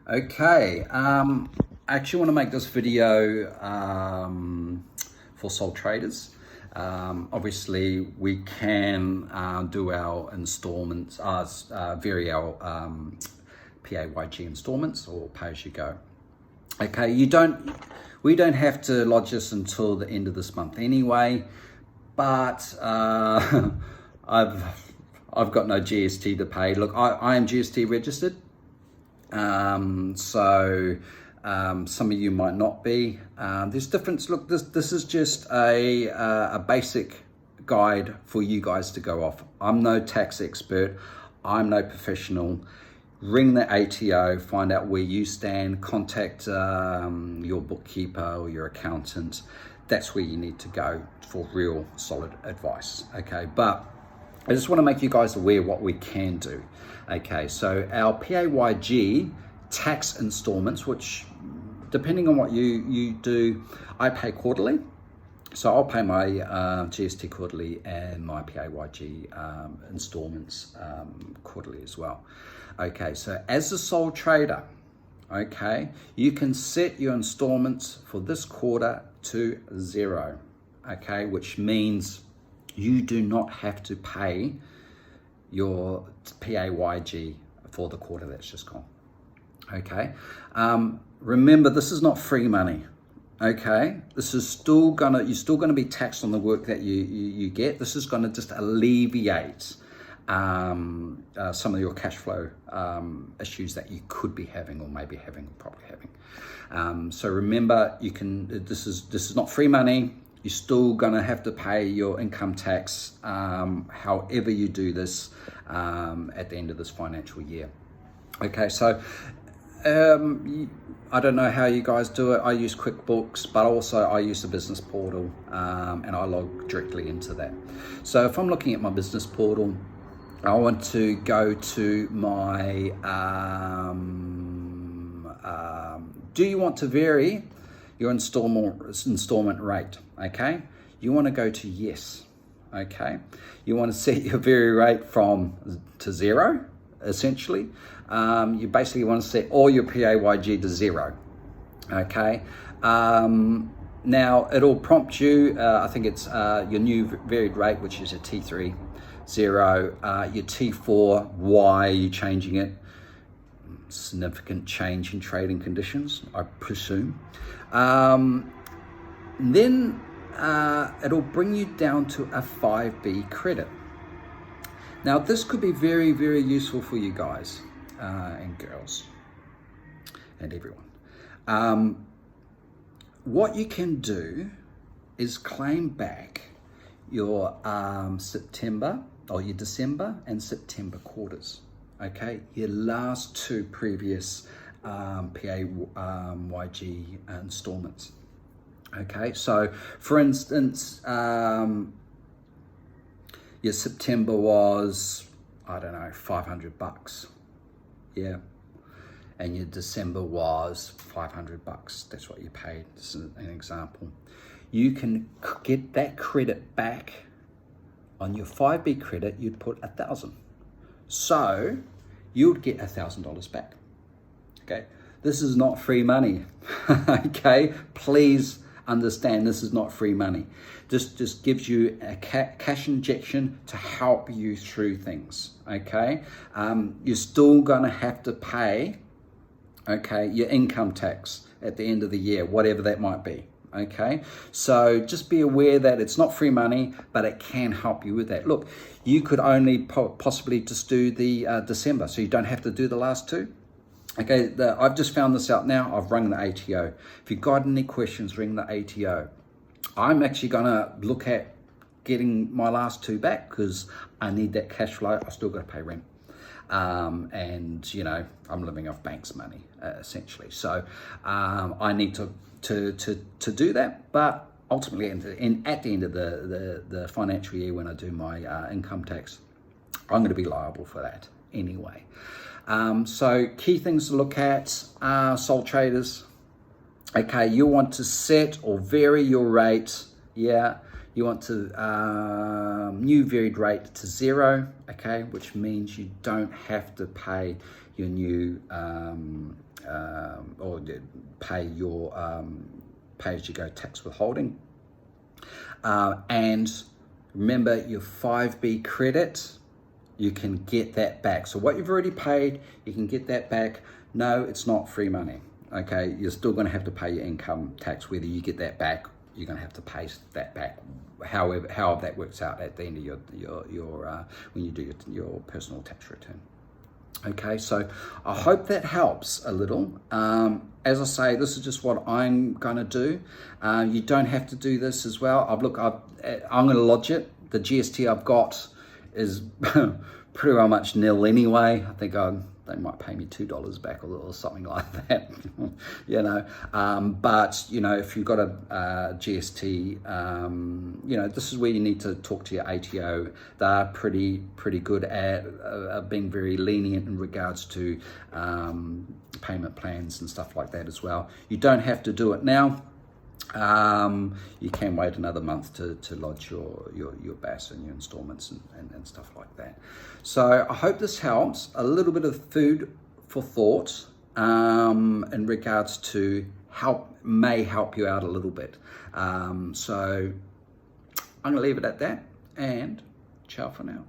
Okay, I actually want to make this video for sole traders. Obviously, we can do our installments, vary our PAYG installments or pay as you go. Okay, we don't have to lodge this until the end of this month anyway, but I've got no GST to pay. Look, I am GST registered. Some of you might not be. There's difference. Look, this is just a basic guide for you guys to go off. I'm no tax expert. I'm no professional. Ring the ATO, find out where you stand, contact your bookkeeper or your accountant. That's where you need to go for real solid advice. Okay, but I just want to make you guys aware what we can do. Okay, so our PAYG tax installments, which depending on what you do, I pay quarterly. So I'll pay my GST quarterly and my PAYG installments quarterly as well. Okay, so as a sole trader, okay, you can set your installments for this quarter to 0, okay, which means you do not have to pay your PAYG for the quarter that's just gone. Okay, remember, this is not free money. Okay, this is you're still gonna be taxed on the work that you get. This is gonna just alleviate some of your cash flow issues that you could be having or maybe having or probably having. So remember, this is not free money. You're still gonna have to pay your income tax however you do this at the end of this financial year. Okay, so I don't know how you guys do it. I use QuickBooks, but also I use the business portal and I log directly into that. So if I'm looking at my business portal, I want to go to my, do you want to vary your installment rate? Okay, you want to go to yes. Okay, you want to set your vary rate to 0, essentially. You basically want to set all your PAYG to 0. Okay, now it'll prompt you, I think it's your new varied rate, which is a T3, 0, your T4, why are you changing it? Significant change in trading conditions, I presume. Then it'll bring you down to a 5B credit. Now this could be very, very useful for you guys and girls and everyone. What you can do is claim back your September or your December and September quarters. Okay, your last 2 previous PAYG installments. Okay, so for instance, your September was, I don't know, $500. Yeah. And your December was $500. That's what you paid. This is an example. You can get that credit back. On your 5B credit, you'd put 1,000. So you'd get $1,000 back. Okay. This is not free money. Okay. Please understand, this is not free money. Just gives you a cash injection to help you through things. Okay. You're still gonna have to pay, okay, your income tax at the end of the year, whatever that might be. Okay, so just be aware that it's not free money, but it can help you with that. Look, you could only possibly just do the December, so you don't have to do the last 2. Okay, I've just found this out now. I've rung the ATO. If you've got any questions, ring the ATO. I'm actually gonna look at getting my last 2 back because I need that cash flow. I still got to pay rent. And you know, I'm living off bank's money essentially. So I need to do that. But ultimately, at the end of the financial year, when I do my income tax, I'm going to be liable for that anyway. So key things to look at, sole traders. Okay, you want to set or vary your rate. Yeah. You want to new varied rate to 0, okay, which means you don't have to pay your new pay your pay-as-you-go tax withholding. And remember, your 5B credit, you can get that back. So what you've already paid, you can get that back. No, it's not free money. Okay, you're still going to have to pay your income tax. Whether you get that back, you're going to have to pay that back. However that works out at the end of your when you do your personal tax return. Okay, so I hope that helps a little. As I say, this is just what I'm going to do. You don't have to do this as well. I'm going to lodge it. The GST I've got is pretty well much nil anyway. I think they might pay me $2 back or something like that, you know. But, you know, if you've got a GST, you know, this is where you need to talk to your ATO. They're pretty good at being very lenient in regards to payment plans and stuff like that as well. You don't have to do it now. You can wait another month to lodge your BAS and your installments and stuff like that. So I hope this helps. A little bit of food for thought in regards to may help you out a little bit. So I'm going to leave it at that, and ciao for now.